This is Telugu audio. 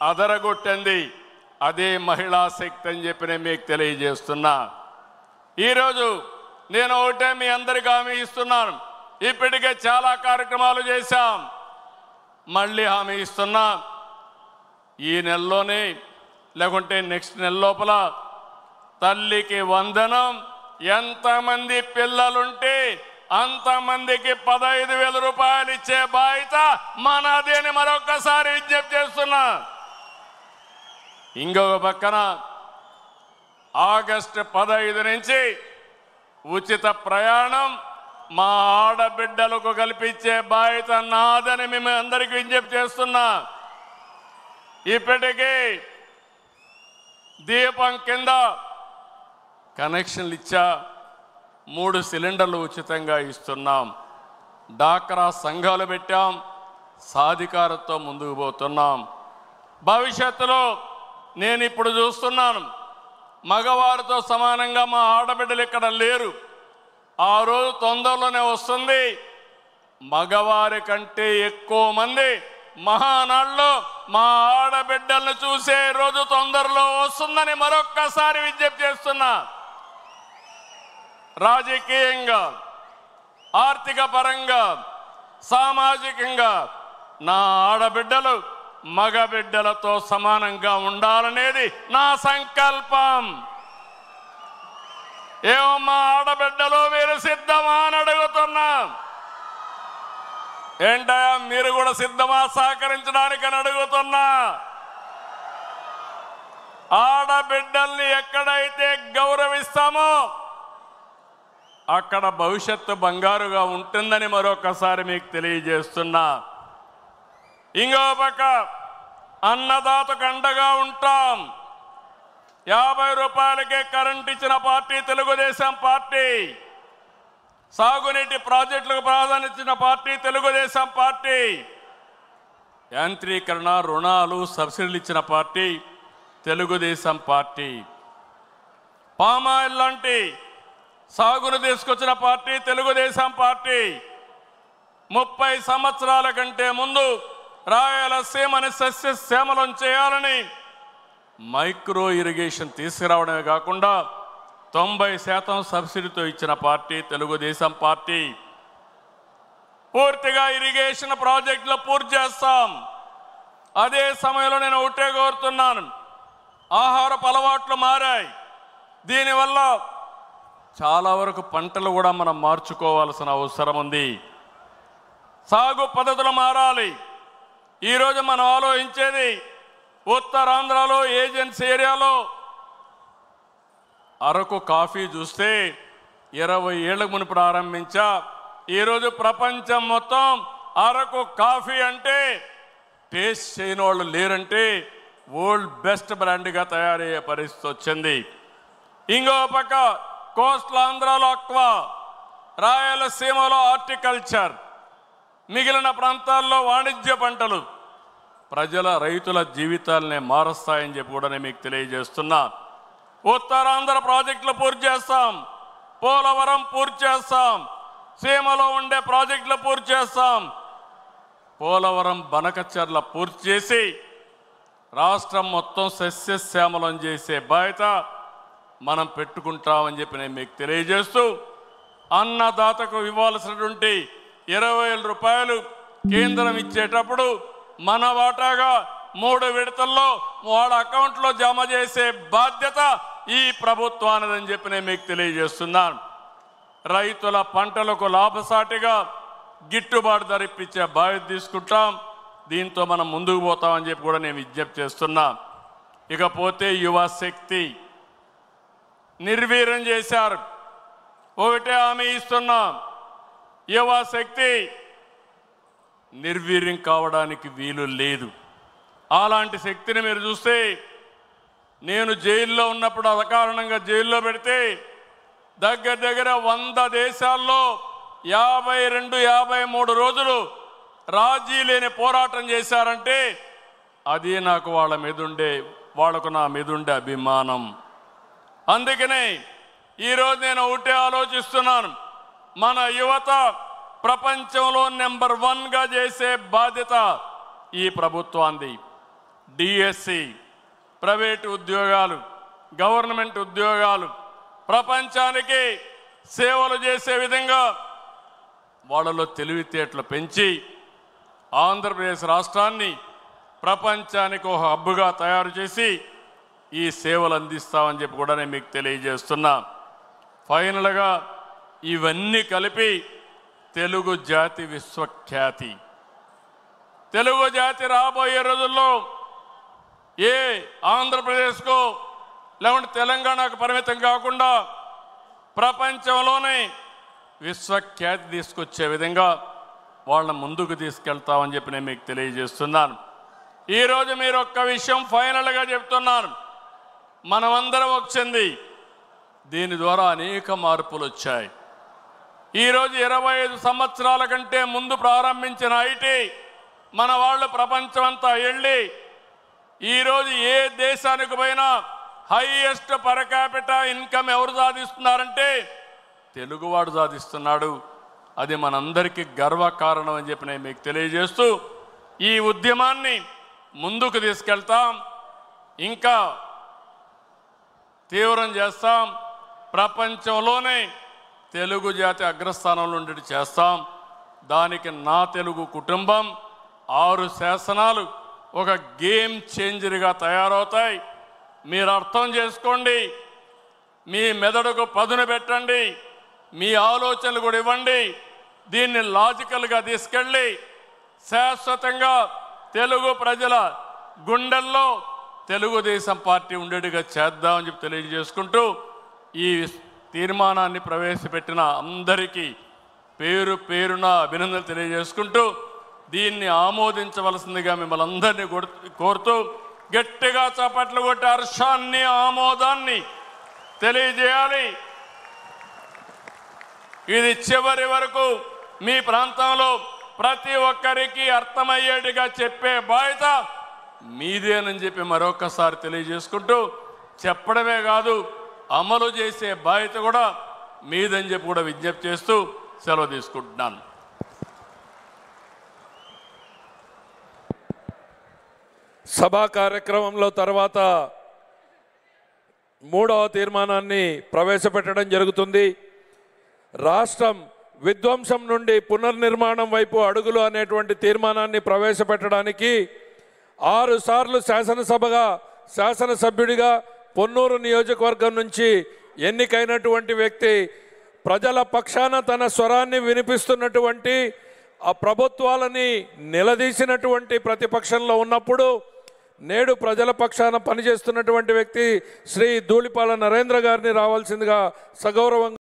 అదరగొట్టింది అదే మహిళా శక్తి అని చెప్పి నేను మీకు తెలియజేస్తున్నా. ఈరోజు నేను ఒకటే మీ అందరికీ హామీ ఇస్తున్నాను. ఇప్పటికే చాలా కార్యక్రమాలు చేశాం. మళ్ళీ హామీ ఇస్తున్నా, ఈ నెలలోనే లేకుంటే నెక్స్ట్ నెల లోపల తల్లికి వందనం, ఎంతమంది పిల్లలుంటే అంతమందికి 15,000 రూపాయలు ఇచ్చే బాధ్యత మనది అని మరొకసారి విజ్ఞప్తి చేస్తున్నా. ఇంకొక పక్కన ఆగస్టు 15 నుంచి ఉచిత ప్రయాణం మా ఆడబిడ్డలకు కల్పించే బాధ్యత నాదని మేము అందరికీ విజ్ఞప్తి చేస్తున్నా. ఇప్పటికీ దీపం కింద కనెక్షన్లు ఇచ్చా, 3 సిలిండర్లు ఉచితంగా ఇస్తున్నాం. డాక్రా సంఘాలు పెట్టాం, సాధికారతో ముందుకు పోతున్నాం. భవిష్యత్తులో నేను ఇప్పుడు చూస్తున్నాను, మగవారితో సమానంగా మా ఆడబిడ్డలు ఇక్కడ లేరు. ఆ రోజు తొందరలోనే వస్తుంది. మగవారి కంటే ఎక్కువ మంది మహానాడులో మా ఆడబిడ్డలను చూసే రోజు తొందరలో వస్తుందని మరొక్కసారి విజ్ఞప్తి చేస్తున్నా. రాజకీయంగా, ఆర్థిక పరంగా, సామాజికంగా నా ఆడబిడ్డలు మగబిడ్డలతో సమానంగా ఉండాలనేది నా సంకల్పం. ఏమో మా ఆడబిడ్డలు మీరు సిద్ధమా అని అడుగుతున్నా. ఏంటయ్యా మీరు కూడా సిద్ధమా సహకరించడానికి అని అడుగుతున్నా. ఆడబిడ్డల్ని ఎక్కడైతే గౌరవిస్తామో అక్కడ భవిష్యత్తు బంగారుగా ఉంటుందని మరొకసారి మీకు తెలియజేస్తున్నా. ఇంకో పక్క అన్నదాతకు అండగా ఉంటాం. 50 రూపాయలకే కరెంట్ ఇచ్చిన పార్టీ తెలుగుదేశం పార్టీ. సాగునీటి ప్రాజెక్టులకు ప్రాధాన్యత ఇచ్చిన పార్టీ తెలుగుదేశం పార్టీ. యాంత్రీకరణ, రుణాలు, సబ్సిడీలు ఇచ్చిన పార్టీ తెలుగుదేశం పార్టీ. పామాయిల్ లాంటి సాగును తీసుకొచ్చిన పార్టీ తెలుగుదేశం పార్టీ. 30 సంవత్సరాల కంటే ముందు రాయలసీమని సస్యశ్యామలం చేయాలని మైక్రో ఇరిగేషన్ తీసుకురావడమే కాకుండా 90% సబ్సిడీతో ఇచ్చిన పార్టీ తెలుగుదేశం పార్టీ. పూర్తిగా ఇరిగేషన్ ప్రాజెక్టులు పూర్తి చేస్తాం. అదే సమయంలో నేను ఒకటే కోరుతున్నాను, ఆహారపు అలవాట్లు మారాయి. దీనివల్ల చాలా వరకు పంటలు కూడా మనం మార్చుకోవాల్సిన అవసరం ఉంది. సాగు పద్ధతులు మారాలి. ఈరోజు మనం ఆలోచించేది ఉత్తరాంధ్రలో ఏజెన్సీ ఏరియాలో అరకు కాఫీ చూస్తే 20 ఏళ్ల మునుపు ప్రారంభించా. ఈరోజు ప్రపంచం మొత్తం అరకు కాఫీ అంటే టేస్ట్ చేయని వాళ్ళు లేరంటే వరల్డ్ బెస్ట్ బ్రాండ్గా తయారయ్యే పరిస్థితి వచ్చింది. ఇంకో పక్క కోస్టల్ ఆంధ్రాలో అక్వా, రాయలసీమలో హార్టికల్చర్, మిగిలిన ప్రాంతాల్లో వాణిజ్య పంటలు ప్రజల రైతుల జీవితాలనే మారుస్తాయని చెప్పి కూడా నేను మీకు తెలియజేస్తున్నా. ఉత్తరాంధ్ర ప్రాజెక్టులు పూర్తి చేస్తాం, పోలవరం పూర్తి చేస్తాం, సీమలో ఉండే ప్రాజెక్టులు పూర్తి చేస్తాం. పోలవరం బనకచర్ల పూర్తి చేసి రాష్ట్రం మొత్తం సస్యశ్యామలం చేసే బాధ్యత మనం పెట్టుకుంటామని చెప్పి నేను మీకు తెలియజేస్తూ, అన్నదాతకు ఇవ్వాల్సినటువంటి 20,000 రూపాయలు కేంద్రం ఇచ్చేటప్పుడు మన వాటాగా 3 విడతల్లో వాళ్ళ అకౌంట్లో జమ చేసే బాధ్యత ఈ ప్రభుత్వానిదని చెప్పి నేను మీకు తెలియజేస్తున్నాను. రైతుల పంటలకు లాభసాటిగా గిట్టుబాటు ధర ఇప్పించే బాధ్యత తీసుకుంటాం. దీంతో మనం ముందుకు పోతామని చెప్పి కూడా నేను విజ్ఞప్తి చేస్తున్నా. ఇకపోతే యువశక్తి నిర్వీర్యం చేశారు. ఒకటే హామీ ఇస్తున్నాం, యువశక్తి నిర్వీర్యం కావడానికి వీలు లేదు. అలాంటి శక్తిని మీరు చూస్తే, నేను జైల్లో ఉన్నప్పుడు అకారణంగా జైల్లో పెడితే దగ్గర 100 దేశాల్లో 52-53 రోజులు రాజీ లేని పోరాటం చేశారంటే అది నాకు వాళ్లకు నా మీద ఉండే అభిమానం. అందుకనే ఈరోజు నేను ఒకటే ఆలోచిస్తున్నాను, మన యువత ప్రపంచంలో నెంబర్ 1గా చేసే బాధ్యత ఈ ప్రభుత్వాన్ని. డిఎస్సి, ప్రైవేటు ఉద్యోగాలు, గవర్నమెంట్ ఉద్యోగాలు, ప్రపంచానికి సేవలు చేసే విధంగా వాళ్ళలో తెలివితేటలు పెంచి ఆంధ్రప్రదేశ్ రాష్ట్రాన్ని ప్రపంచానికి ఒక హబ్బుగా తయారు చేసి ఈ సేవలు అందిస్తామని చెప్పి కూడా నేను మీకు తెలియజేస్తున్నా. ఫైనల్గా ఇవన్నీ కలిపి తెలుగు జాతి విశ్వఖ్యాతి, తెలుగు జాతి రాబోయే రోజుల్లో ఏ ఆంధ్రప్రదేశ్కో లేకుంటే తెలంగాణకు పరిమితం కాకుండా ప్రపంచంలోనే విశ్వఖ్యాతి తీసుకొచ్చే విధంగా వాళ్ళని ముందుకు తీసుకెళ్తామని చెప్పి నేను మీకు తెలియజేస్తున్నాను. ఈరోజు మీరు ఒక్క విషయం ఫైనల్గా చెప్తున్నాను, మనమందరం వచ్చింది దీని ద్వారా అనేక మార్పులు వచ్చాయి. ఈరోజు 25 సంవత్సరాల కంటే ముందు ప్రారంభించిన ఐటీ మన వాళ్ళు ప్రపంచమంతా వెళ్ళి ఈరోజు ఏ దేశానికి పోయినా హైయెస్ట్ పర్ క్యాపిటల్ ఇన్కమ్ ఎవరు సాధిస్తున్నారంటే తెలుగువాడు సాధిస్తున్నాడు. అది మనందరికీ గర్వకారణం అని చెప్పి నేను మీకు తెలియజేస్తూ ఈ ఉద్యమాన్ని ముందుకు తీసుకెళ్తాం, ఇంకా తీవ్రం చేస్తాం. ప్రపంచంలోనే తెలుగు జాతి అగ్రస్థానంలో ఉండేది చేస్తాం. దానికి నా తెలుగు కుటుంబం 6 శాసనాలు ఒక గేమ్ చేంజర్గా తయారవుతాయి. మీరు అర్థం చేసుకోండి, మీ మెదడుకు పదును పెట్టండి, మీ ఆలోచనలు కూడా ఇవ్వండి. దీన్ని లాజికల్గా తీసుకెళ్ళి శాశ్వతంగా తెలుగు ప్రజల గుండెల్లో తెలుగుదేశం పార్టీ ఉండేట్టుగా చేద్దామని చెప్పి తెలియజేసుకుంటూ ఈ తీర్మానాన్ని ప్రవేశపెట్టిన అందరికీ పేరు పేరున అభినందనలు తెలియజేసుకుంటూ దీన్ని ఆమోదించవలసిందిగా మిమ్మల్ని అందరినీ కోరుతూ గట్టిగా చప్పట్లు కొట్టి హర్షాన్ని ఆమోదాన్ని తెలియజేయాలి. ఇది చివరి వరకు మీ ప్రాంతంలో ప్రతి ఒక్కరికి అర్థమయ్యేట్టుగా చెప్పే బాధ్యత మీదేనని చెప్పి మరొకసారి తెలియజేసుకుంటూ చెప్పడమే కాదు అమలు చేసే బాధ్యత కూడా మీదని చెప్పి కూడా విజ్ఞప్తి చేస్తూ సెలవు తీసుకుంటున్నాను. సభా కార్యక్రమంలో తర్వాత 3వ తీర్మానాన్ని ప్రవేశపెట్టడం జరుగుతుంది. రాష్ట్రం విధ్వంసం నుండి పునర్నిర్మాణం వైపు అడుగులు అనేటువంటి తీర్మానాన్ని ప్రవేశపెట్టడానికి 6 సార్లు శాసనసభ్యుడిగా పొన్నూరు నియోజకవర్గం నుంచి ఎన్నికైనటువంటి వ్యక్తి, ప్రజల పక్షాన తన స్వరాన్ని వినిపిస్తున్నటువంటి ఆ ప్రభుత్వాలని నిలదీసినటువంటి ప్రతిపక్షంలో ఉన్నప్పుడు నేడు ప్రజల పక్షాన పనిచేస్తున్నటువంటి వ్యక్తి శ్రీ ధూళిపాల నరేంద్ర గారిని రావాల్సిందిగా సగౌరవంగా